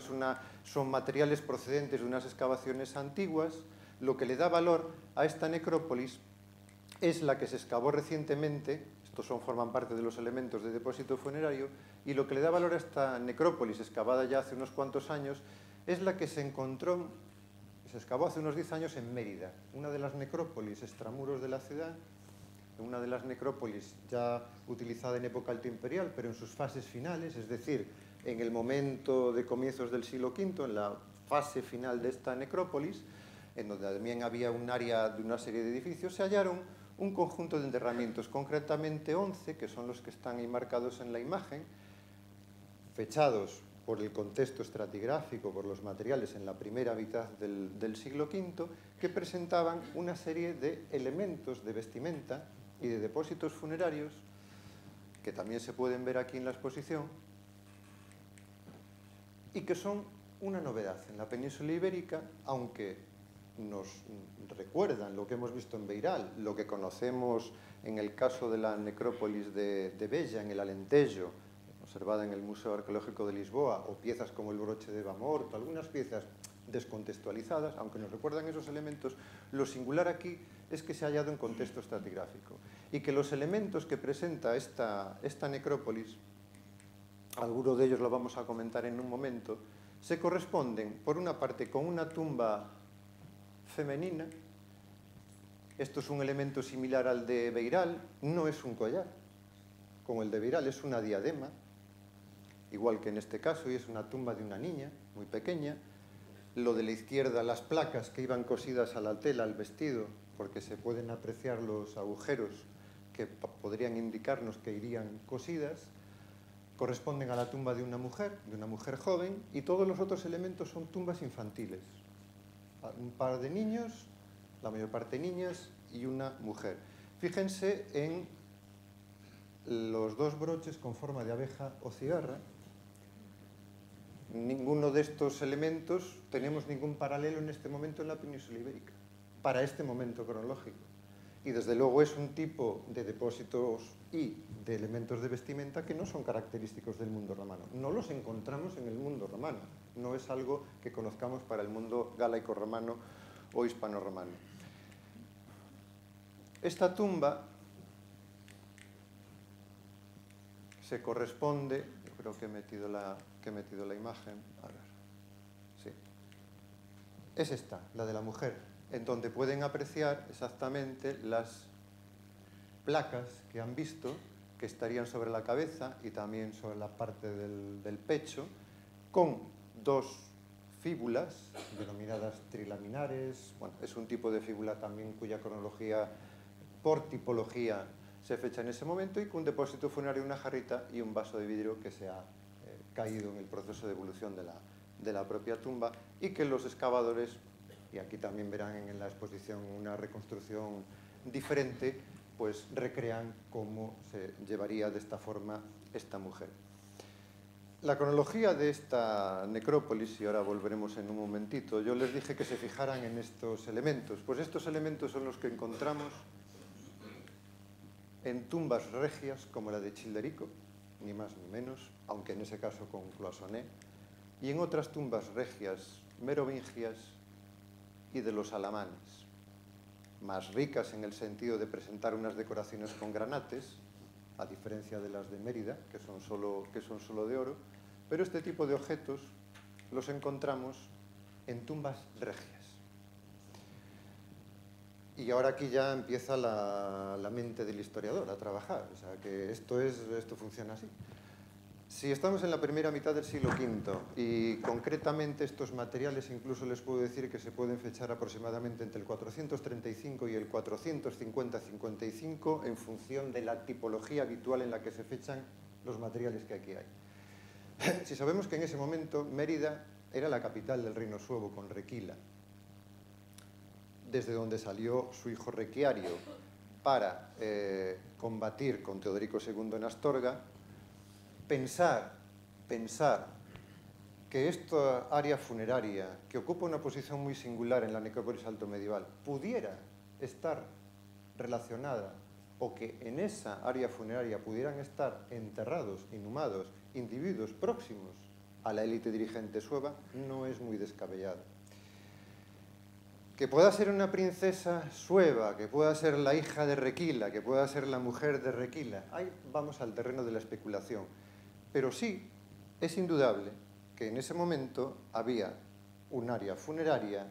son materiales procedentes de unas excavaciones antiguas. Lo que le da valor a esta necrópolis es la que se excavó recientemente, estos forman parte de los elementos de depósito funerario, y lo que le da valor a esta necrópolis, excavada ya hace unos cuantos años, es la que se encontró, se excavó hace unos 10 años en Mérida, una de las necrópolis extramuros de la ciudad, una de las necrópolis ya utilizada en época altoimperial, pero en sus fases finales, es decir, en el momento de comienzos del siglo V, en la fase final de esta necrópolis, en donde también había un área de una serie de edificios, se hallaron un conjunto de enterramientos, concretamente 11, que son los que están ahí marcados en la imagen, fechados por el contexto estratigráfico, por los materiales en la primera mitad del siglo V, que presentaban una serie de elementos de vestimenta y de depósitos funerarios, que también se pueden ver aquí en la exposición, y que son una novedad en la península ibérica, aunque nos recuerdan lo que hemos visto en Beiral, lo que conocemos en el caso de la necrópolis de Bella, en el Alentejo, observada en el Museo Arqueológico de Lisboa, o piezas como el broche de Bamorto, algunas piezas descontextualizadas, aunque nos recuerdan esos elementos, lo singular aquí es que se ha hallado en contexto estratigráfico y que los elementos que presenta esta necrópolis, alguno de ellos lo vamos a comentar en un momento, se corresponden, por una parte, con una tumba femenina. Esto es un elemento similar al de Beiral, no es un collar, como el de Beiral, es una diadema, igual que en este caso, y es una tumba de una niña muy pequeña. Lo de la izquierda, las placas que iban cosidas a la tela, al vestido, porque se pueden apreciar los agujeros que podrían indicarnos que irían cosidas, corresponden a la tumba de una mujer joven, y todos los otros elementos son tumbas infantiles. Un par de niños, la mayor parte niñas, y una mujer. Fíjense en los dos broches con forma de abeja o cigarra. Ninguno de estos elementos tenemos ningún paralelo en este momento en la península ibérica, para este momento cronológico. Y desde luego es un tipo de depósitos y de elementos de vestimenta que no son característicos del mundo romano. No los encontramos en el mundo romano, no es algo que conozcamos para el mundo galaico-romano o hispano-romano. Esta tumba se corresponde, yo creo que he metido la imagen, a ver, sí, es esta, la de la mujer, en donde pueden apreciar exactamente las placas que han visto, que estarían sobre la cabeza y también sobre la parte del pecho, con dos fíbulas, denominadas trilaminares. Bueno, es un tipo de fíbula también cuya cronología, por tipología, se fecha en ese momento, y con un depósito funerario, una jarrita y un vaso de vidrio que se ha caído en el proceso de evolución de la propia tumba, y que los excavadores, y aquí también verán en la exposición una reconstrucción diferente, pues recrean cómo se llevaría de esta forma esta mujer. La cronología de esta necrópolis, y ahora volveremos en un momentito, yo les dije que se fijaran en estos elementos. Pues estos elementos son los que encontramos en tumbas regias como la de Childerico, ni más ni menos, aunque en ese caso con Cloisonné, y en otras tumbas regias merovingias y de los alamanes, más ricas en el sentido de presentar unas decoraciones con granates, a diferencia de las de Mérida, que son solo de oro, pero este tipo de objetos los encontramos en tumbas regias. Y ahora aquí ya empieza la mente del historiador a trabajar, o sea que esto funciona así. Si estamos en la primera mitad del siglo V, y concretamente estos materiales incluso les puedo decir que se pueden fechar aproximadamente entre el 435 y el 450-55, en función de la tipología habitual en la que se fechan los materiales que aquí hay. Si sabemos que en ese momento Mérida era la capital del reino suevo, con Requila, desde donde salió su hijo Requiario para combatir con Teodorico II en Astorga, pensar que esta área funeraria, que ocupa una posición muy singular en la necrópolis altomedieval, pudiera estar relacionada, o que en esa área funeraria pudieran estar enterrados, inhumados, individuos próximos a la élite dirigente sueva no es muy descabellado. Que pueda ser una princesa sueva, que pueda ser la hija de Requila, que pueda ser la mujer de Requila, ahí vamos al terreno de la especulación. Pero sí, es indudable que en ese momento había un área funeraria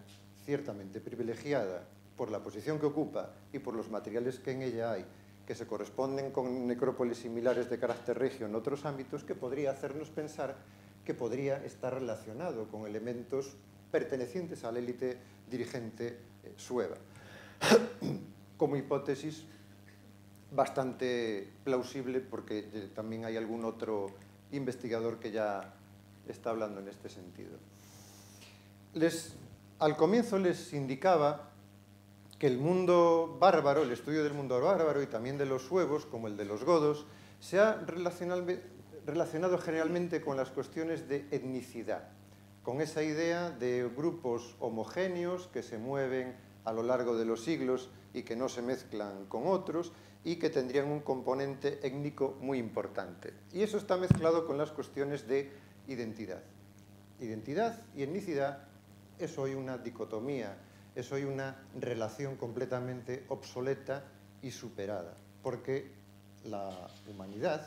ciertamente privilegiada por la posición que ocupa y por los materiales que en ella hay, que se corresponden con necrópolis similares de carácter regio en otros ámbitos, que podría hacernos pensar que podría estar relacionado con elementos pertenecientes a la élite dirigente sueva. Como hipótesis bastante plausible, porque también hay algún otro investigador que ya está hablando en este sentido. Al comienzo les indicaba que el mundo bárbaro, el estudio del mundo bárbaro y también de los suevos, como el de los godos, se ha relacionado generalmente con las cuestiones de etnicidad, con esa idea de grupos homogéneos que se mueven a lo largo de los siglos y que no se mezclan con otros y que tendrían un componente étnico muy importante. Y eso está mezclado con las cuestiones de identidad. Identidad y etnicidad es hoy una dicotomía, es hoy una relación completamente obsoleta y superada, porque la humanidad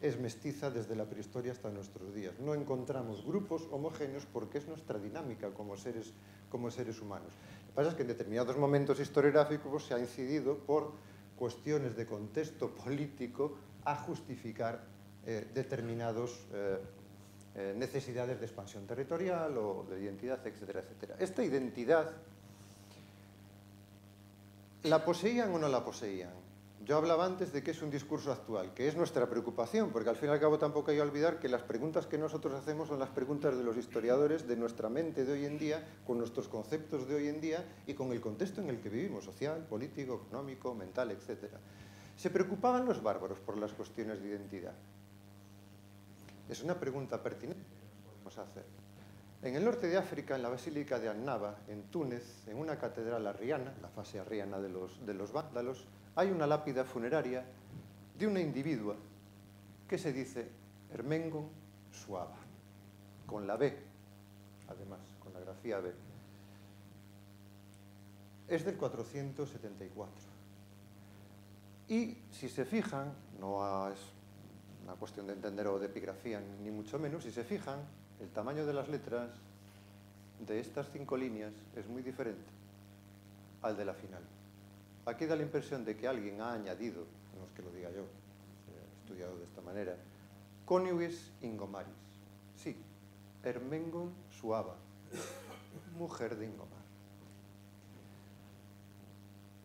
es mestiza desde la prehistoria hasta nuestros días. No encontramos grupos homogéneos porque es nuestra dinámica como seres humanos. Lo que pasa es que en determinados momentos historiográficos se ha incidido por cuestiones de contexto político a justificar determinadas necesidades de expansión territorial o de identidad, etcétera, etcétera. Esta identidad, ¿la poseían o no la poseían? Yo hablaba antes de que es un discurso actual, que es nuestra preocupación, porque al fin y al cabo tampoco hay que olvidar que las preguntas que nosotros hacemos son las preguntas de los historiadores, de nuestra mente de hoy en día, con nuestros conceptos de hoy en día y con el contexto en el que vivimos, social, político, económico, mental, etc. ¿Se preocupaban los bárbaros por las cuestiones de identidad? Es una pregunta pertinente que podemos hacer. En el norte de África, en la Basílica de Annaba, en Túnez, en una catedral arriana, la fase arriana de los vándalos, hay una lápida funeraria de una individua que se dice Ermengon Suaba, con la B, además, con la grafía B. Es del 474. Y si se fijan, no es una cuestión de entender o de epigrafía, ni mucho menos, si se fijan, el tamaño de las letras de estas 5 líneas es muy diferente al de la final. Aquí da la impresión de que alguien ha añadido, no es que lo diga yo, he estudiado de esta manera, coniuges Ingomaris. Sí, Ermengon Suaba, mujer de Ingomar.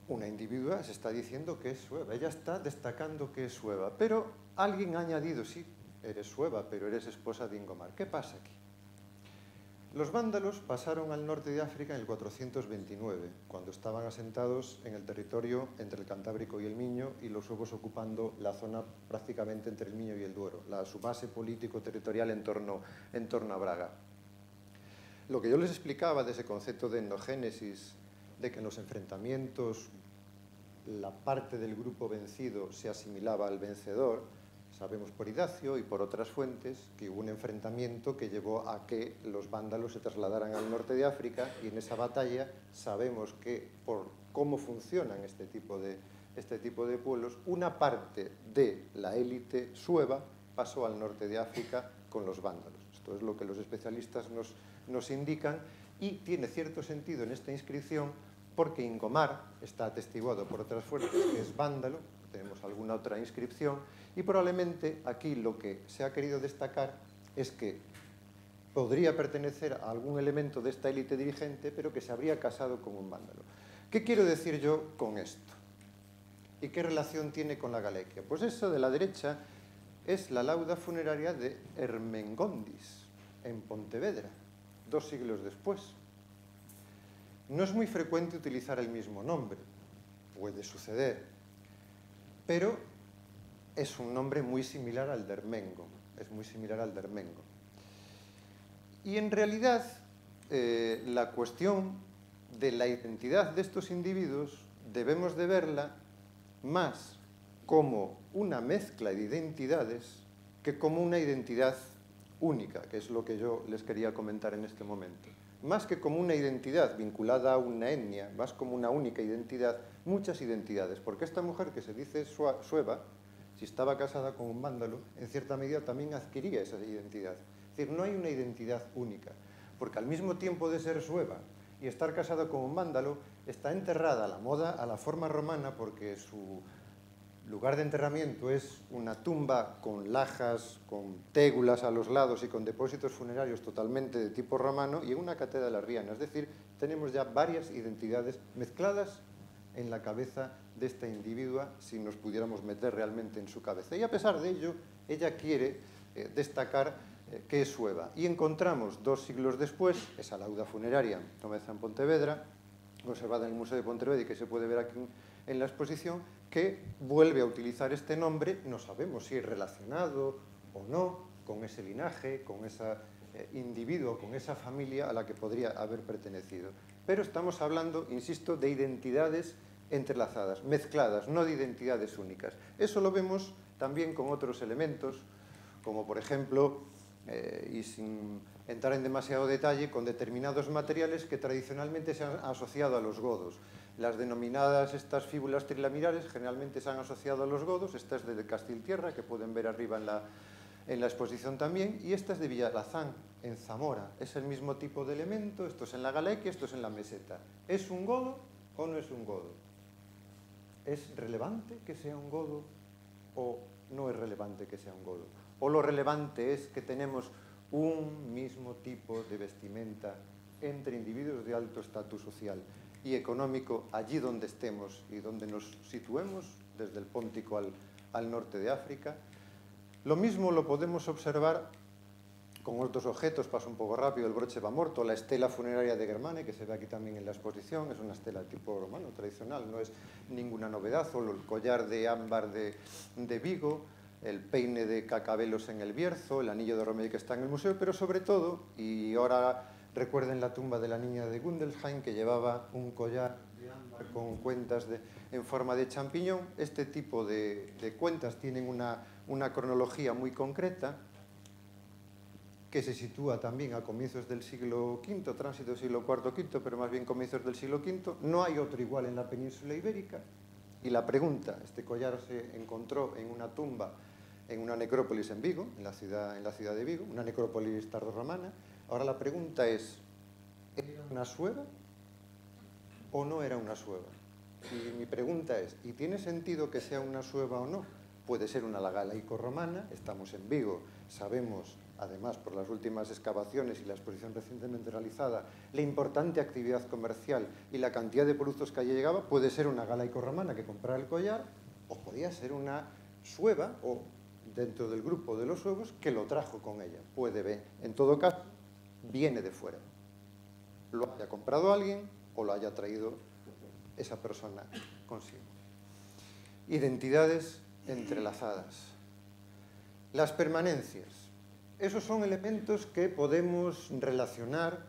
Una individua se está diciendo que es sueva, ella está destacando que es sueva, pero alguien ha añadido, sí, eres sueva, pero eres esposa de Ingomar. ¿Qué pasa aquí? Los vándalos pasaron al norte de África en el 429, cuando estaban asentados en el territorio entre el Cantábrico y el Miño, y los suevos ocupando la zona prácticamente entre el Miño y el Duero, su base político-territorial en torno a Braga. Lo que yo les explicaba de ese concepto de endogénesis, de que en los enfrentamientos la parte del grupo vencido se asimilaba al vencedor, sabemos por Idacio y por otras fuentes que hubo un enfrentamiento que llevó a que los vándalos se trasladaran al norte de África, y en esa batalla sabemos que por cómo funcionan este tipo de pueblos, una parte de la élite sueva pasó al norte de África con los vándalos. Esto es lo que los especialistas nos indican, y tiene cierto sentido en esta inscripción porque Ingomar está atestiguado por otras fuentes que es vándalo, tenemos alguna otra inscripción, y probablemente aquí lo que se ha querido destacar es que podría pertenecer a algún elemento de esta élite dirigente, pero que se habría casado con un vándalo. ¿Qué quiero decir yo con esto? ¿Y qué relación tiene con la Galequia? Pues eso de la derecha es la lauda funeraria de Ermengondis, en Pontevedra, 2 siglos después. No es muy frecuente utilizar el mismo nombre, puede suceder, pero es un nombre muy similar al de Ermengon, es muy similar al de Ermengon. Y en realidad, la cuestión de la identidad de estos individuos debemos de verla más como una mezcla de identidades que como una identidad única, que es lo que yo les quería comentar en este momento. Más que como una identidad vinculada a una etnia, más como una única identidad, muchas identidades, porque esta mujer que se dice sueva, si estaba casada con un vándalo, en cierta medida también adquiría esa identidad. Es decir, no hay una identidad única, porque al mismo tiempo de ser sueva y estar casada con un vándalo, está enterrada a la moda, a la forma romana, porque su lugar de enterramiento es una tumba con lajas, con tégulas a los lados y con depósitos funerarios totalmente de tipo romano y en una catedral arriana. Es decir, tenemos ya varias identidades mezcladas en la cabeza de esta individua si nos pudiéramos meter realmente en su cabeza. Y a pesar de ello, ella quiere destacar que es sueva. Y encontramos 2 siglos después esa lauda funeraria tomada en Pontevedra, conservada en el Museo de Pontevedra y que se puede ver aquí en la exposición, que vuelve a utilizar este nombre, no sabemos si es relacionado o no con ese linaje, con ese individuo, con esa familia a la que podría haber pertenecido. Pero estamos hablando, insisto, de identidades entrelazadas, mezcladas, no de identidades únicas. Eso lo vemos también con otros elementos, como por ejemplo, y sin entrar en demasiado detalle, con determinados materiales que tradicionalmente se han asociado a los godos. Las denominadas estas fíbulas trilamidares generalmente se han asociado a los godos, esta es de Castiltierra, que pueden ver arriba en la exposición también, y esta es de Villalazán, en Zamora. Es el mismo tipo de elemento, esto es en la Galequia, esto es en la Meseta. ¿Es un godo o no es un godo? ¿Es relevante que sea un godo o no es relevante que sea un godo? ¿O lo relevante es que tenemos un mismo tipo de vestimenta entre individuos de alto estatus social y económico allí donde estemos y donde nos situemos, desde el Póntico al norte de África? Lo mismo lo podemos observar con otros objetos, paso un poco rápido, el broche bamorto, la estela funeraria de Germane, que se ve aquí también en la exposición, es una estela tipo romano tradicional, no es ninguna novedad, o el collar de ámbar de Vigo, el peine de cacabelos en el Bierzo, el anillo de Romeu que está en el museo, pero sobre todo, y ahora recuerden la tumba de la niña de Gundelsheim, que llevaba un collar de ámbar con cuentas en forma de champiñón. Este tipo de cuentas tienen una cronología muy concreta, que se sitúa también a comienzos del siglo V, tránsito del siglo IV-V, pero más bien comienzos del siglo V. No hay otro igual en la península ibérica. Y la pregunta, este collar se encontró en una tumba, en una necrópolis en Vigo, en la ciudad de Vigo, una necrópolis tardorromana. Ahora la pregunta es, ¿era una sueva o no era una sueva? Y mi pregunta es, ¿y tiene sentido que sea una sueva o no? Puede ser una galaico-romana, estamos en Vigo, sabemos, además por las últimas excavaciones y la exposición recientemente realizada, la importante actividad comercial y la cantidad de productos que allí llegaba. Puede ser una galaico-romana que comprara el collar, o podía ser una sueva, o dentro del grupo de los suevos, que lo trajo con ella. Puede ver, en todo caso, viene de fuera. Lo haya comprado alguien o lo haya traído esa persona consigo. Identidades entrelazadas. Las permanencias. Esos son elementos que podemos relacionar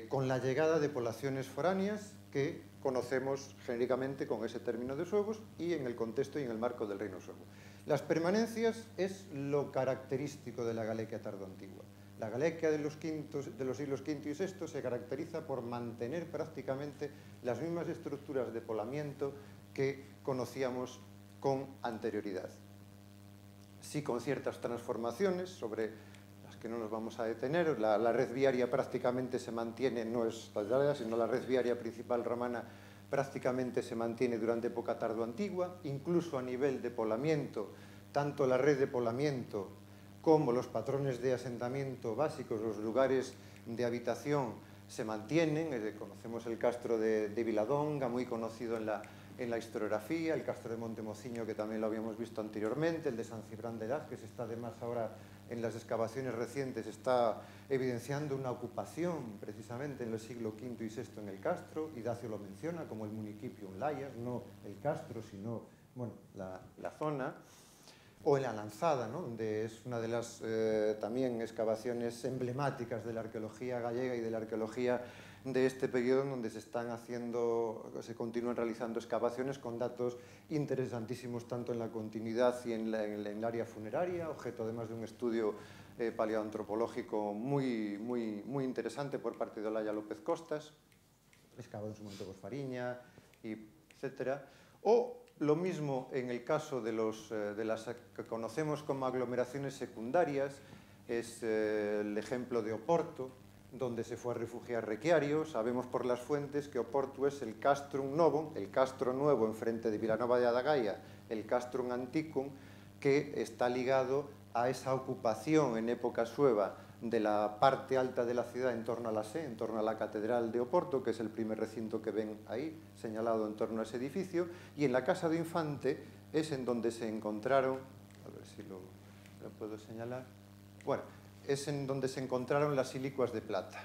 con la llegada de poblaciones foráneas que conocemos genéricamente con ese término de suevos y en el contexto y en el marco del reino suevo. Las permanencias es lo característico de la Galequia tardoantigua. La Galequia de los siglos V y VI se caracteriza por mantener prácticamente las mismas estructuras de poblamiento que conocíamos con anterioridad. Sí, con ciertas transformaciones sobre las que no nos vamos a detener. La red viaria prácticamente se mantiene, no es la larga, sino la red viaria principal romana prácticamente se mantiene durante época tardoantigua, incluso a nivel de poblamiento, tanto la red de poblamiento como los patrones de asentamiento básicos, los lugares de habitación se mantienen. Conocemos el castro de Viladonga, muy conocido en la historiografía, el castro de Montemociño, que también lo habíamos visto anteriormente, el de San Cibrán de Laz, que se está además ahora en las excavaciones recientes, está evidenciando una ocupación precisamente en el siglo V y VI en el castro. Idacio lo menciona como el municipium laias, no el castro, sino bueno, la zona. O en la Lanzada, ¿no?, donde es una de las también excavaciones emblemáticas de la arqueología gallega y de la arqueología de este periodo en donde se continúan realizando excavaciones con datos interesantísimos tanto en la continuidad y en el área funeraria, objeto además de un estudio paleoantropológico muy interesante por parte de Olaya López Costas, excavado en su momento por Fariña, etcétera. O lo mismo en el caso de las que conocemos como aglomeraciones secundarias, es el ejemplo de Oporto, donde se fue a refugiar Requiario. Sabemos por las fuentes que Oporto es el castrum novum, el castro nuevo enfrente de Vilanova de Adagaia, el castrum anticum, que está ligado a esa ocupación en época sueva de la parte alta de la ciudad en torno a la Sé, en torno a la Catedral de Oporto, que es el primer recinto que ven ahí, señalado en torno a ese edificio, y en la Casa do Infante es en donde se encontraron, a ver si lo puedo señalar, bueno, es en donde se encontraron las silicuas de plata.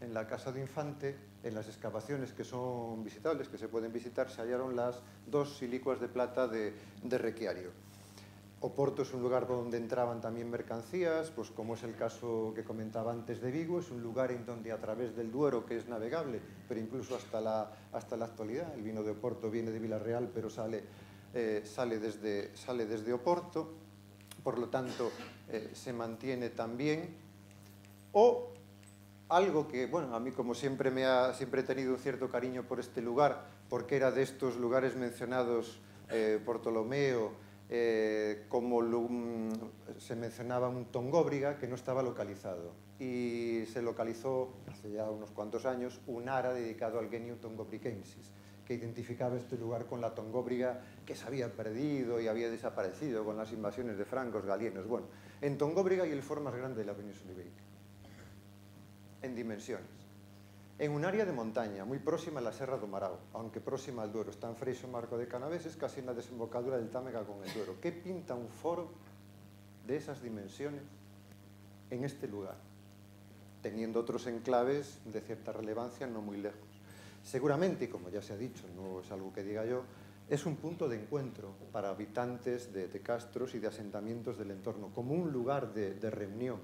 En la Casa do Infante, en las excavaciones que son visitables, que se pueden visitar, se hallaron las 2 silicuas de plata de Requiario. Oporto es un lugar donde entraban también mercancías, pues como es el caso que comentaba antes de Vigo, es un lugar en donde a través del Duero, que es navegable, pero incluso hasta la actualidad, el vino de Oporto viene de Vilarreal, pero sale desde Oporto, por lo tanto se mantiene también. O algo que, bueno, a mí como siempre he tenido un cierto cariño por este lugar, porque era de estos lugares mencionados por Ptolomeo, como se mencionaba un Tongóbriga que no estaba localizado, y se localizó hace ya unos cuantos años un ara dedicado al Geniu Tongobricensis, que identificaba este lugar con la Tongóbriga que se había perdido y había desaparecido con las invasiones de francos, galienos. Bueno, en Tongóbriga hay el foro más grande de la península ibérica, en dimensiones, en un área de montaña muy próxima a la Serra do Marao, aunque próxima al Duero. Está en Freixo Marco de Canaveses, casi en la desembocadura del Támega con el Duero. ¿Qué pinta un foro de esas dimensiones en este lugar, teniendo otros enclaves de cierta relevancia no muy lejos? Seguramente, y como ya se ha dicho, no es algo que diga yo, es un punto de encuentro para habitantes de castros y de asentamientos del entorno, como un lugar de reunión.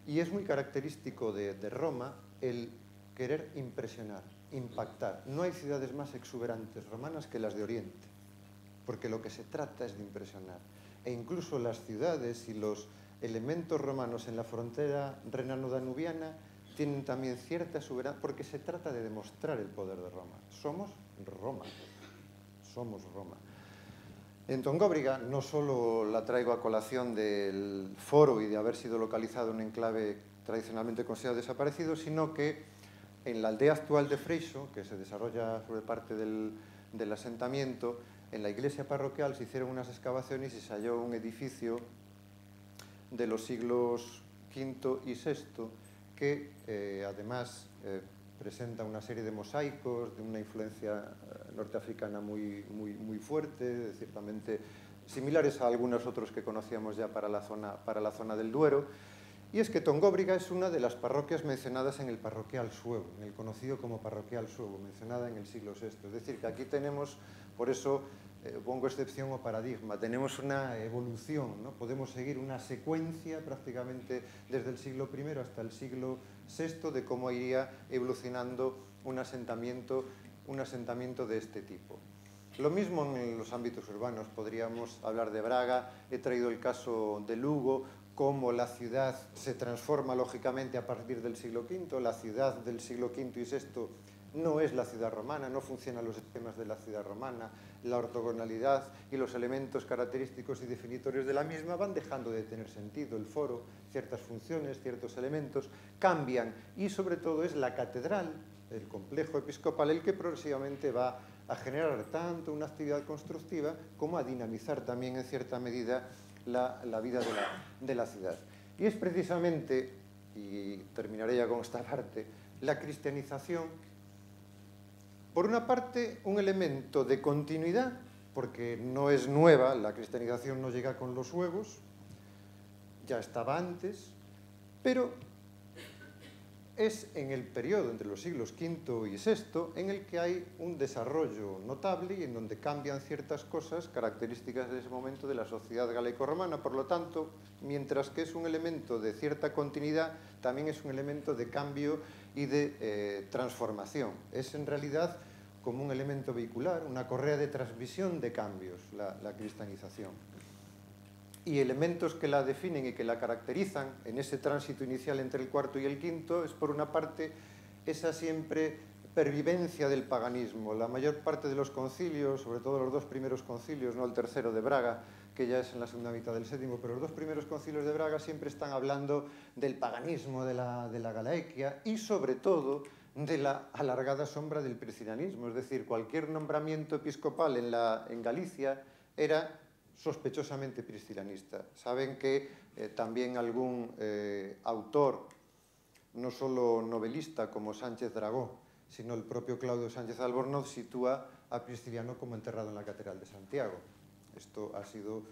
Y es muy característico de Roma el querer impresionar, impactar. No hay ciudades más exuberantes romanas que las de Oriente, porque lo que se trata es de impresionar. E incluso las ciudades y los elementos romanos en la frontera renano-danubiana tienen también cierta exuberancia, porque se trata de demostrar el poder de Roma. Somos Roma. Somos Roma. En Tongóbriga no solo la traigo a colación del foro y de haber sido localizado en un enclave tradicionalmente considerado desaparecido, sino que en la aldea actual de Freixo, que se desarrolla sobre parte del asentamiento, en la iglesia parroquial se hicieron unas excavaciones y se halló un edificio de los siglos V y VI que además presenta una serie de mosaicos de una influencia norteafricana muy fuerte, ciertamente similares a algunos otros que conocíamos ya para la zona del Duero. Y es que Tongóbriga es una de las parroquias mencionadas en el parroquial suevo, en el conocido como parroquial suevo, mencionada en el siglo VI. Es decir, que aquí tenemos, por eso pongo excepción o paradigma, tenemos una evolución, ¿no? Podemos seguir una secuencia prácticamente desde el siglo I hasta el siglo VI de cómo iría evolucionando un asentamiento de este tipo. Lo mismo en los ámbitos urbanos, podríamos hablar de Braga, he traído el caso de Lugo, cómo la ciudad se transforma lógicamente a partir del siglo V, la ciudad del siglo V y VI no es la ciudad romana, no funcionan los esquemas de la ciudad romana, la ortogonalidad y los elementos característicos y definitorios de la misma van dejando de tener sentido. El foro, ciertas funciones, ciertos elementos cambian y sobre todo es la catedral, el complejo episcopal, el que progresivamente va a generar tanto una actividad constructiva como a dinamizar también en cierta medida la vida de la ciudad. Y es precisamente, y terminaré ya con esta parte, la cristianización, por una parte, un elemento de continuidad, porque no es nueva, la cristianización no llega con los huevos, ya estaba antes, pero es en el periodo entre los siglos V y VI en el que hay un desarrollo notable y en donde cambian ciertas cosas características de ese momento de la sociedad galaico-romana. Por lo tanto, mientras que es un elemento de cierta continuidad, también es un elemento de cambio y de transformación. Es en realidad como un elemento vehicular, una correa de transmisión de cambios, la cristianización. Y elementos que la definen y que la caracterizan en ese tránsito inicial entre el cuarto y el quinto es, por una parte, esa siempre pervivencia del paganismo. La mayor parte de los concilios, sobre todo los dos primeros concilios, no el tercero de Braga, que ya es en la segunda mitad del séptimo, pero los dos primeros concilios de Braga siempre están hablando del paganismo, de la Galaequia y, sobre todo, de la alargada sombra del priscilianismo. Es decir, cualquier nombramiento episcopal en Galicia era sospechosamente priscilianista. Saben que también algún autor, no solo novelista como Sánchez Dragó, sino el propio Claudio Sánchez Albornoz, sitúa a Prisciliano como enterrado en la Catedral de Santiago. Esto ha sido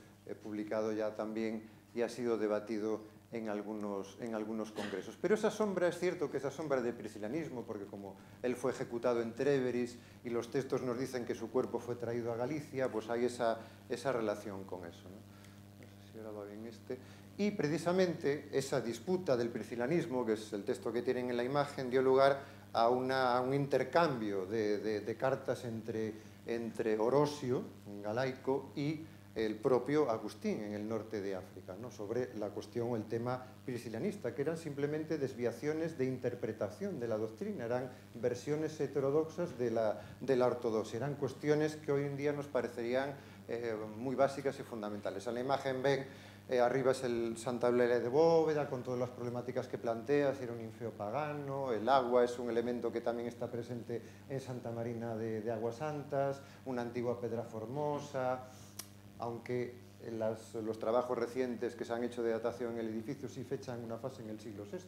publicado ya también y ha sido debatido en algunos congresos. Pero esa sombra, es cierto que esa sombra de priscilianismo, porque como él fue ejecutado en Tréveris y los textos nos dicen que su cuerpo fue traído a Galicia, pues hay esa relación con eso, ¿no? No sé si ahora va bien este. Y precisamente esa disputa del priscilianismo, que es el texto que tienen en la imagen, dio lugar a un intercambio de cartas entre Orosio, en galaico, y el propio Agustín en el norte de África, ¿no? Sobre la cuestión o el tema priscilianista, que eran simplemente desviaciones de interpretación de la doctrina, eran versiones heterodoxas de la ortodoxia, eran cuestiones que hoy en día nos parecerían muy básicas y fundamentales. En la imagen ven, arriba es el Santa Eulalia de Bóveda, con todas las problemáticas que plantea, si era un infeo pagano, el agua es un elemento que también está presente en Santa Marina de Aguas Santas, una antigua Pedra Formosa, aunque los trabajos recientes que se han hecho de datación en el edificio sí fechan una fase en el siglo VI,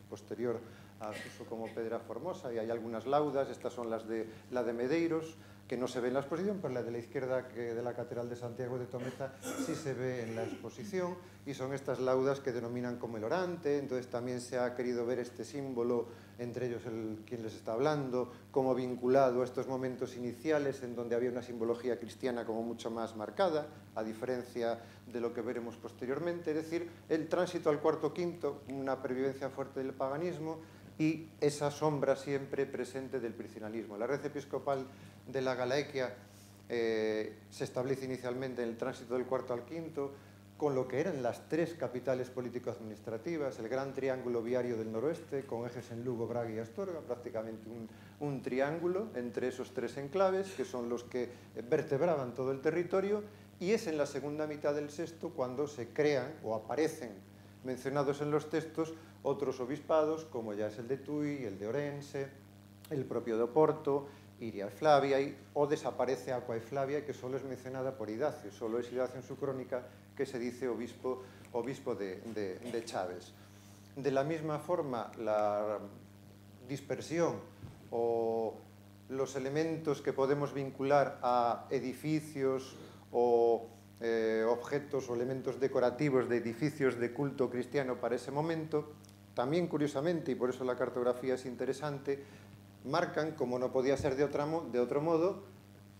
posterior a su uso como Pedra Formosa, y hay algunas laudas, estas son la de Medeiros, que no se ve en la exposición, pero la de la izquierda de la Catedral de Santiago de Tomeza sí se ve en la exposición, y son estas laudas que denominan como el orante. Entonces también se ha querido ver este símbolo, entre ellos quien les está hablando, como vinculado a estos momentos iniciales en donde había una simbología cristiana como mucho más marcada, a diferencia de lo que veremos posteriormente, es decir, el tránsito al cuarto-quinto, una pervivencia fuerte del paganismo y esa sombra siempre presente del priscilianismo. La red episcopal de la Galaequia se establece inicialmente en el tránsito del cuarto al quinto, con lo que eran las tres capitales político-administrativas, el gran triángulo viario del noroeste, con ejes en Lugo, Braga y Astorga, prácticamente un triángulo entre esos tres enclaves, que son los que vertebraban todo el territorio, y es en la segunda mitad del sexto cuando se crean o aparecen mencionados en los textos otros obispados, como ya es el de Tui, el de Orense, el propio de Oporto, Iria y Flavia, o desaparece Aqua y Flavia, que solo es mencionada por Idacio, solo es Idacio en su crónica que se dice obispo de Chaves. De la misma forma, la dispersión o los elementos que podemos vincular a edificios o objetos o elementos decorativos de edificios de culto cristiano para ese momento, también curiosamente, y por eso la cartografía es interesante, marcan, como no podía ser de otro modo,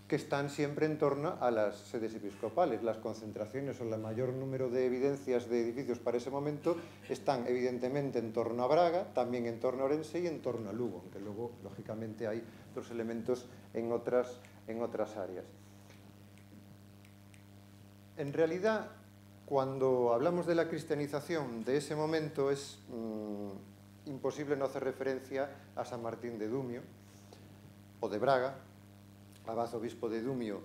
que están siempre en torno a las sedes episcopales. Las concentraciones o el mayor número de evidencias de edificios para ese momento están evidentemente en torno a Braga, también en torno a Orense y en torno a Lugo, aunque luego, lógicamente, hay otros elementos en otras áreas. En realidad, cuando hablamos de la cristianización de ese momento, es imposible no hacer referencia a San Martín de Dumio o de Braga, abad obispo de Dumio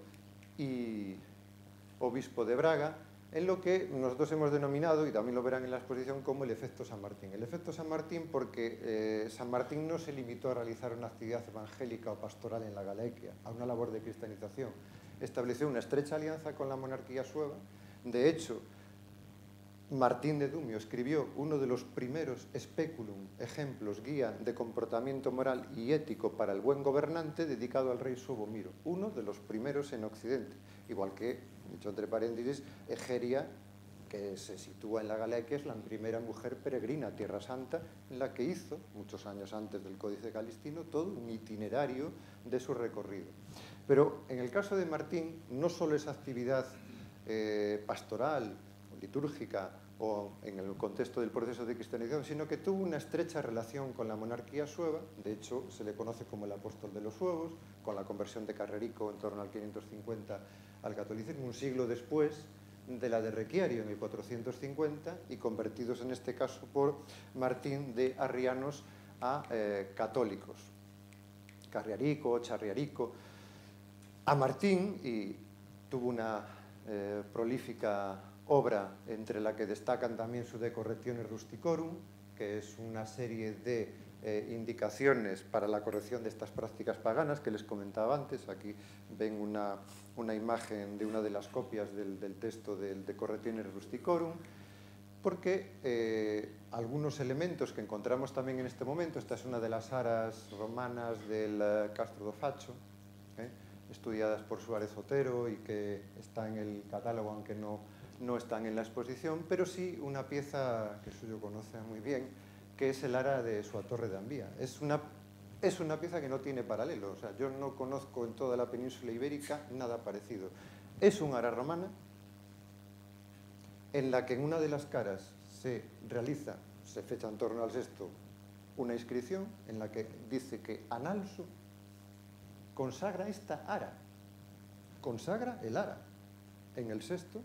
y obispo de Braga, en lo que nosotros hemos denominado, y también lo verán en la exposición, como el efecto San Martín. El efecto San Martín porque San Martín no se limitó a realizar una actividad evangélica o pastoral en la Galaequia, a una labor de cristianización. Estableció una estrecha alianza con la monarquía sueva. De hecho, Martín de Dumio escribió uno de los primeros speculum, ejemplos, guía de comportamiento moral y ético para el buen gobernante, dedicado al rey suevo Miro, uno de los primeros en Occidente, igual que, dicho entre paréntesis, Egeria que se sitúa en la Galequia, es la primera mujer peregrina a Tierra Santa, en la que hizo, muchos años antes del Códice Calistino, todo un itinerario de su recorrido. Pero en el caso de Martín, no solo esa actividad pastoral, litúrgica, o en el contexto del proceso de cristianización, sino que tuvo una estrecha relación con la monarquía sueva. De hecho, se le conoce como el apóstol de los suevos, con la conversión de Carrerico en torno al 550 al catolicismo, un siglo después de la de Requiario en el 450, y convertidos en este caso por Martín de arrianos a católicos. Carriarico, Charriarico. A Martín, y tuvo una prolífica obra entre la que destacan también su De Correctionis Rusticorum, que es una serie de indicaciones para la corrección de estas prácticas paganas que les comentaba antes. Aquí ven una imagen de una de las copias del texto del De Correctionis Rusticorum, porque algunos elementos que encontramos también en este momento, esta es una de las aras romanas del Castro do Facho, estudiadas por Suárez Otero y que está en el catálogo, aunque no están en la exposición, pero sí una pieza que Suyo conoce muy bien, que es el ara de Súa Torre de Ambía. Es una pieza que no tiene paralelo, o sea, yo no conozco en toda la península ibérica nada parecido. Es un ara romana en la que en una de las caras se fecha en torno al sexto, una inscripción en la que dice que Analso consagra esta ara, consagra el ara en el sexto,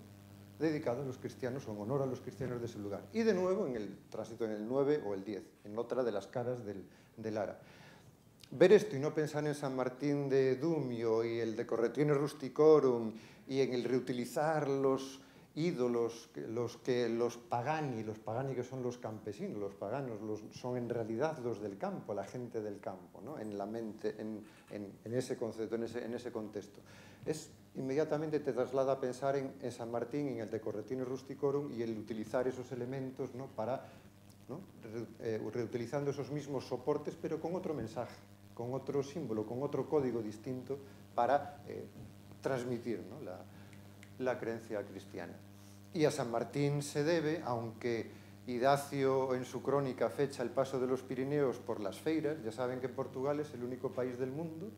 dedicado a los cristianos o en honor a los cristianos de ese lugar. Y de nuevo en el tránsito en el 9 o el 10, en otra de las caras del ara. Ver esto y no pensar en San Martín de Dumio y el De Correctionis Rusticorum y en el reutilizar los ídolos, los pagani que son los campesinos, los paganos, son en realidad los del campo, la gente del campo, ¿no? En la mente, en ese concepto, en ese contexto. Inmediatamente te traslada a pensar en San Martín, en el De Correctionis Rusticorum y el utilizar esos elementos, ¿no? Para, ¿no? Reutilizando esos mismos soportes, pero con otro mensaje, con otro símbolo, con otro código distinto para transmitir, ¿no? la creencia cristiana. Y a San Martín se debe, aunque Idacio en su crónica fecha el paso de los Pirineos por las feiras, ya saben que Portugal es el único país del mundo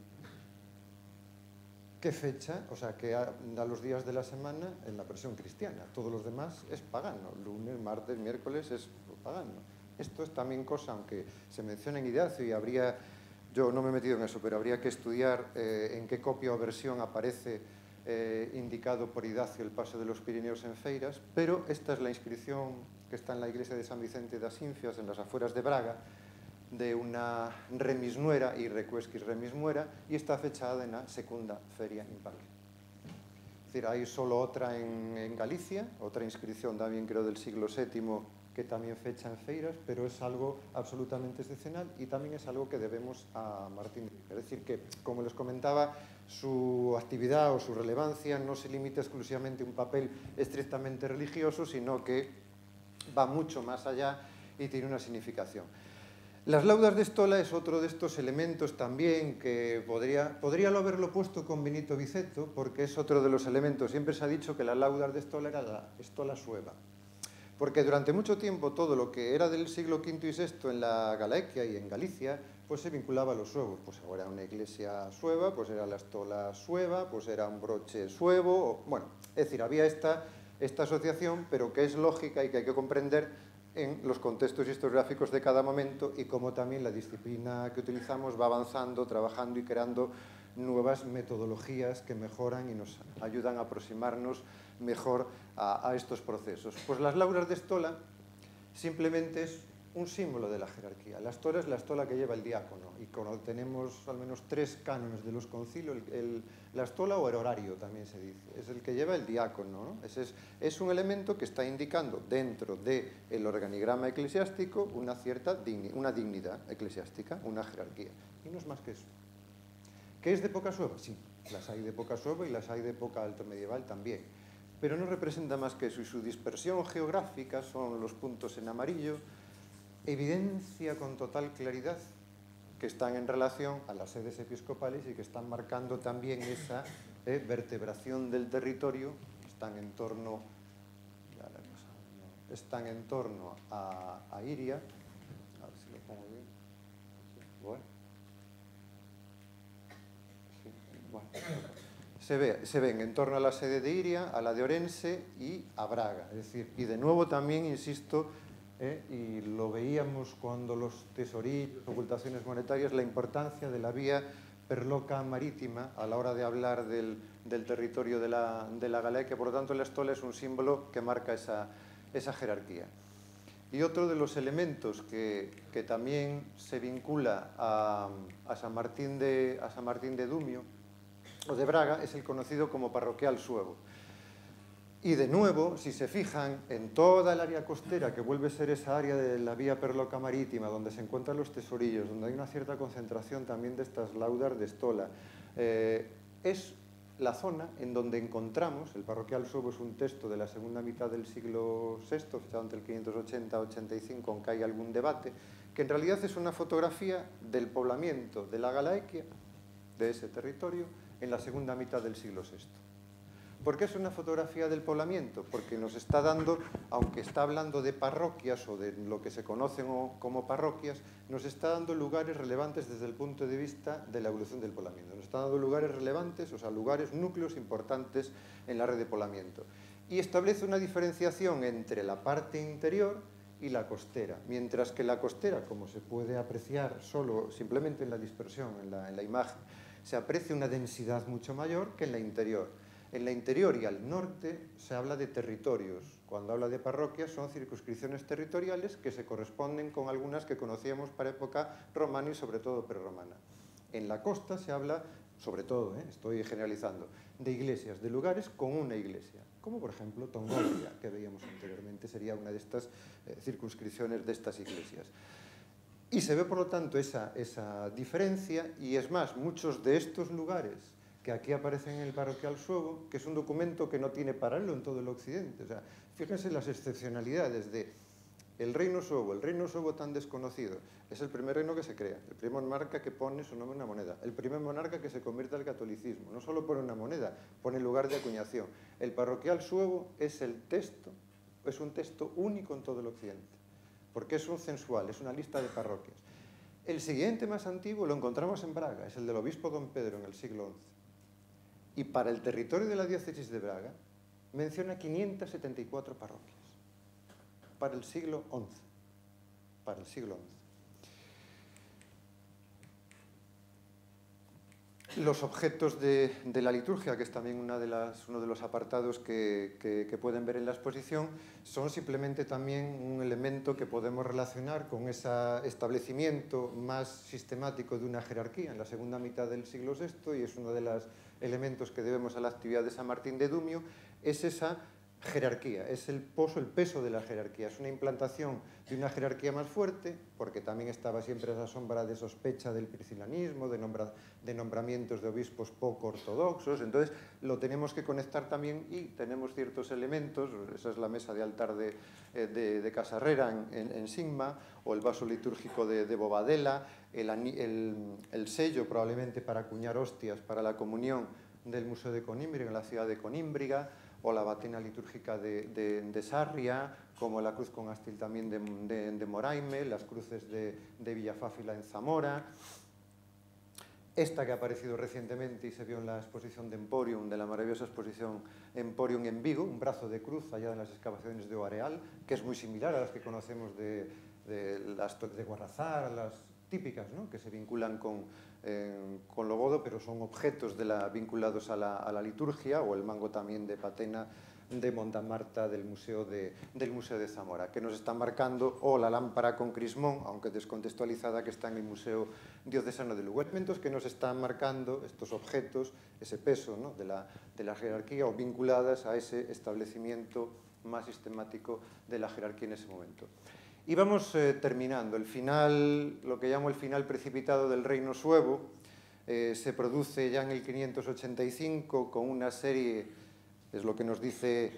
que fecha, o sea, que da los días de la semana en la versión cristiana. Todos los demás es pagano, lunes, martes, miércoles es pagano. Esto es también cosa, aunque se menciona en Idacio y habría, yo no me he metido en eso, pero habría que estudiar en qué copia o versión aparece indicado por Idacio el paso de los Pirineos en feiras, pero esta es la inscripción que está en la iglesia de San Vicente das Infias, en las afueras de Braga, de una remisnuera y recuesquis remismuera, y está fechada en la segunda feria impar. Es decir, hay solo otra en Galicia, otra inscripción también creo del siglo VII, que también fecha en feiras, pero es algo absolutamente excepcional y también es algo que debemos a Martín. Es decir, que, como les comentaba, su actividad o su relevancia no se limita exclusivamente a un papel estrictamente religioso, sino que va mucho más allá y tiene una significación. Las laudas de Stola es otro de estos elementos también que podría haberlo puesto con Benito Viceto, porque es otro de los elementos. Siempre se ha dicho que la laudas de Stola era la Stola sueva, porque durante mucho tiempo todo lo que era del siglo V y VI en la Galequia y en Galicia, pues se vinculaba a los suevos. Pues ahora una iglesia sueva, pues era la Stola sueva, pues era un broche suevo, bueno, es decir, había esta asociación, pero que es lógica y que hay que comprender en los contextos historiográficos de cada momento y cómo también la disciplina que utilizamos va avanzando, trabajando y creando nuevas metodologías que mejoran y nos ayudan a aproximarnos mejor a estos procesos. Pues las laudas de Stola simplemente es un símbolo de la jerarquía. La Stola es la Stola que lleva el diácono, y cuando tenemos al menos 3 cánones de los concilios, la Stola o el horario también se dice, es el que lleva el diácono, ¿no? Es un elemento que está indicando dentro del organigrama eclesiástico una dignidad eclesiástica, una jerarquía, y no es más que eso. ¿Qué es de época sueva? Sí, las hay de época sueva y las hay de época alto medieval también, pero no representa más que eso, y su dispersión geográfica son los puntos en amarillo, evidencia con total claridad que están en relación a las sedes episcopales y que están marcando también esa vertebración del territorio, están en torno, ya la están en torno a Iria. A ver si lo pongo bien. Bueno. Sí, bueno. Se ven en torno a la sede de Iria, a la de Orense y a Braga. Es decir, y de nuevo también, insisto, y lo veíamos cuando los tesorillos, ocultaciones monetarias, la importancia de la vía perloca marítima a la hora de hablar del territorio de la Galia, que por lo tanto el Estola es un símbolo que marca esa jerarquía. Y otro de los elementos que también se vincula a San Martín de Dumio o de Braga es el conocido como parroquial suevo. Y de nuevo, si se fijan, en toda el área costera, que vuelve a ser esa área de la vía perloca marítima, donde se encuentran los tesorillos, donde hay una cierta concentración también de estas laudas de Estola, es la zona en donde encontramos, el parroquial suevo es un texto de la segunda mitad del siglo VI, fechado entre el 580-85, aunque hay algún debate, que en realidad es una fotografía del poblamiento de la Galaequia, de ese territorio, en la segunda mitad del siglo VI. ¿Por qué es una fotografía del poblamiento? Porque nos está dando, aunque está hablando de parroquias o de lo que se conocen como parroquias, nos está dando lugares relevantes desde el punto de vista de la evolución del poblamiento. Nos está dando lugares relevantes, o sea, lugares, núcleos importantes en la red de poblamiento. Y establece una diferenciación entre la parte interior y la costera, mientras que la costera, como se puede apreciar solo simplemente en la dispersión, en la imagen, se aprecia una densidad mucho mayor que en la interior. En la interior y al norte se habla de territorios. Cuando habla de parroquias son circunscripciones territoriales que se corresponden con algunas que conocíamos para época romana y sobre todo prerromana. En la costa se habla, sobre todo, estoy generalizando, de iglesias, de lugares con una iglesia, como por ejemplo Tongolria, que veíamos anteriormente, sería una de estas circunscripciones de estas iglesias. Y se ve por lo tanto esa diferencia, y es más, muchos de estos lugares que aquí aparecen en el parroquial suevo, que es un documento que no tiene paralelo en todo el occidente. O sea, fíjense las excepcionalidades de el reino suevo tan desconocido. Es el primer reino que se crea, el primer monarca que pone su nombre en una moneda, el primer monarca que se convierte al catolicismo. No solo pone una moneda, pone lugar de acuñación. El parroquial suevo es el texto, es un texto único en todo el occidente, porque es un censual, es una lista de parroquias. El siguiente más antiguo lo encontramos en Braga, es el del obispo don Pedro en el siglo XI. Y para el territorio de la diócesis de Braga menciona 574 parroquias para el siglo XI. Para el siglo XI. Los objetos de la liturgia, que es también uno de los apartados que pueden ver en la exposición, son simplemente también un elemento que podemos relacionar con ese establecimiento más sistemático de una jerarquía en la segunda mitad del siglo VI, y es uno de los elementos que debemos a la actividad de San Martín de Dumio, es esa jerarquía, es el peso de la jerarquía, es una implantación de una jerarquía más fuerte, porque también estaba siempre esa sombra de sospecha del priscilanismo, de nombramientos de obispos poco ortodoxos. Entonces lo tenemos que conectar también, y tenemos ciertos elementos, esa es la mesa de altar de Casarrera en Sigma, o el vaso litúrgico de Bobadela, el sello probablemente para acuñar hostias para la comunión del Museo de Conímbriga en la ciudad de Conímbriga, o la batina litúrgica de Sarria, como la cruz con ástil también de Moraime, las cruces de Villafáfila en Zamora. Esta que ha aparecido recientemente y se vio en la exposición de Emporium, de la maravillosa exposición Emporium en Vigo, un brazo de cruz hallado en las excavaciones de Oareal, que es muy similar a las que conocemos de Guarrazar, las típicas, ¿no?, que se vinculan con Logodo, pero son objetos vinculados a la liturgia, o el mango también de patena de Montamarta del Museo de Zamora, que nos están marcando, o la lámpara con crismón, aunque descontextualizada, que está en el Museo Diocesano de Lugo. Elementos que nos están marcando estos objetos, ese peso, ¿no?, de la jerarquía, o vinculadas a ese establecimiento más sistemático de la jerarquía en ese momento. Y vamos terminando. El final, lo que llamo el final precipitado del reino suevo, se produce ya en el 585 con una serie, es lo que nos dice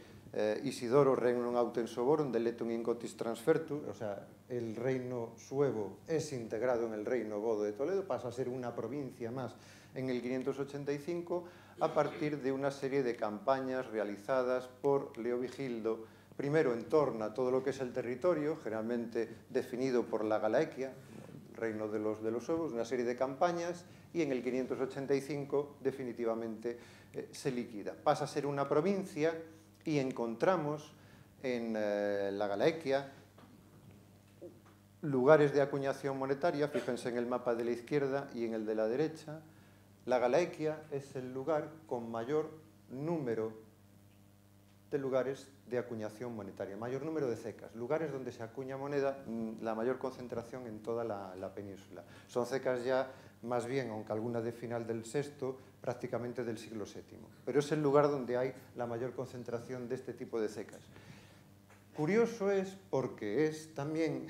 Isidoro, regnum autem soborum deletum in cotis transfertur, o sea, el reino suevo es integrado en el reino godo de Toledo, pasa a ser una provincia más en el 585, a partir de una serie de campañas realizadas por Leovigildo Primero entorna todo lo que es el territorio, generalmente definido por la Galaequia, el reino de los suevos, una serie de campañas, y en el 585 definitivamente se liquida. Pasa a ser una provincia y encontramos en la Galaequia lugares de acuñación monetaria. Fíjense en el mapa de la izquierda y en el de la derecha. La Galaequia es el lugar con mayor número de lugares de acuñación monetaria, mayor número de cecas, lugares donde se acuña moneda, la mayor concentración en toda la península. Son cecas ya, más bien, aunque algunas de final del VI, prácticamente del siglo VII. Pero es el lugar donde hay la mayor concentración de este tipo de cecas. Curioso es porque es también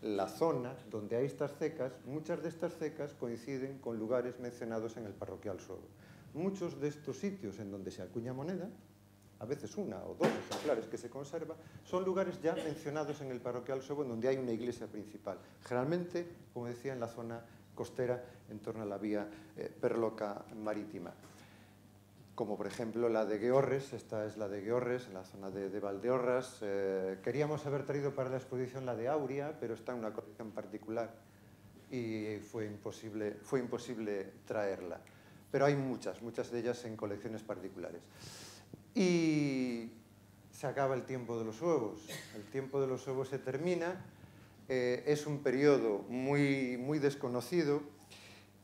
la zona donde hay estas cecas. Muchas de estas cecas coinciden con lugares mencionados en el parroquial suevo. Muchos de estos sitios en donde se acuña moneda, a veces una o dos ejemplares que se conserva, son lugares ya mencionados en el parroquial suevo, en donde hay una iglesia principal. Generalmente, como decía, en la zona costera, en torno a la vía Perloca marítima. Como por ejemplo la de Gueorres, esta es la de Gueorres, en la zona de Valdeorras. Queríamos haber traído para la exposición la de Auria, pero está en una colección particular y fue imposible traerla. Pero hay muchas de ellas en colecciones particulares. Y se acaba el tiempo de los suevos. El tiempo de los suevos se termina. Es un periodo muy desconocido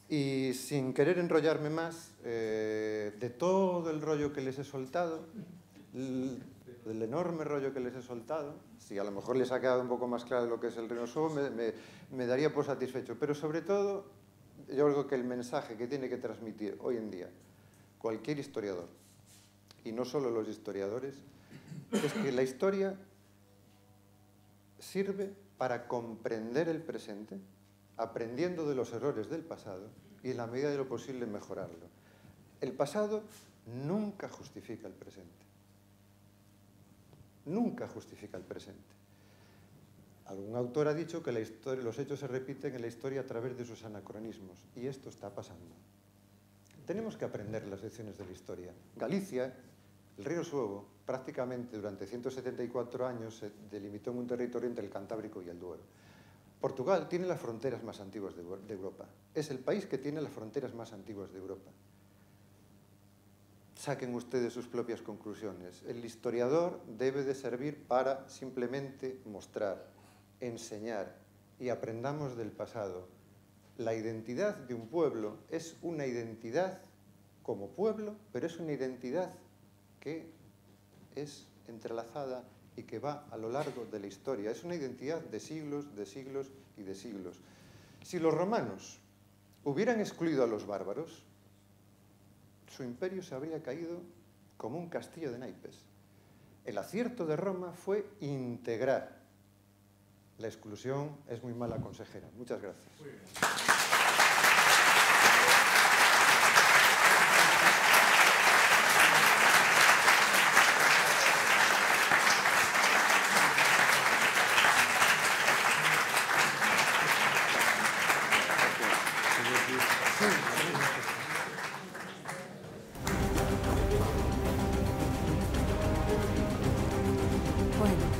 y, sin querer enrollarme más, de todo el rollo que les he soltado, del enorme rollo que les he soltado, si a lo mejor les ha quedado un poco más claro lo que es el reino suevo, me daría por satisfecho. Pero sobre todo, yo creo que el mensaje que tiene que transmitir hoy en día cualquier historiador, y no solo los historiadores, es que la historia sirve para comprender el presente, aprendiendo de los errores del pasado y, en la medida de lo posible, mejorarlo. El pasado nunca justifica el presente. Nunca justifica el presente. Algún autor ha dicho que los hechos se repiten en la historia a través de sus anacronismos, y esto está pasando. Tenemos que aprender las lecciones de la historia. Galicia, el río Suevo, prácticamente durante 174 años se delimitó en un territorio entre el Cantábrico y el Duero. Portugal tiene las fronteras más antiguas de Europa. Es el país que tiene las fronteras más antiguas de Europa. Saquen ustedes sus propias conclusiones. El historiador debe de servir para simplemente mostrar, enseñar y aprendamos del pasado. La identidad de un pueblo es una identidad como pueblo, pero es una identidad que es entrelazada y que va a lo largo de la historia. Es una identidad de siglos y de siglos. Si los romanos hubieran excluido a los bárbaros, su imperio se habría caído como un castillo de naipes. El acierto de Roma fue integrar. La exclusión es muy mala consejera. Muchas gracias. Bueno.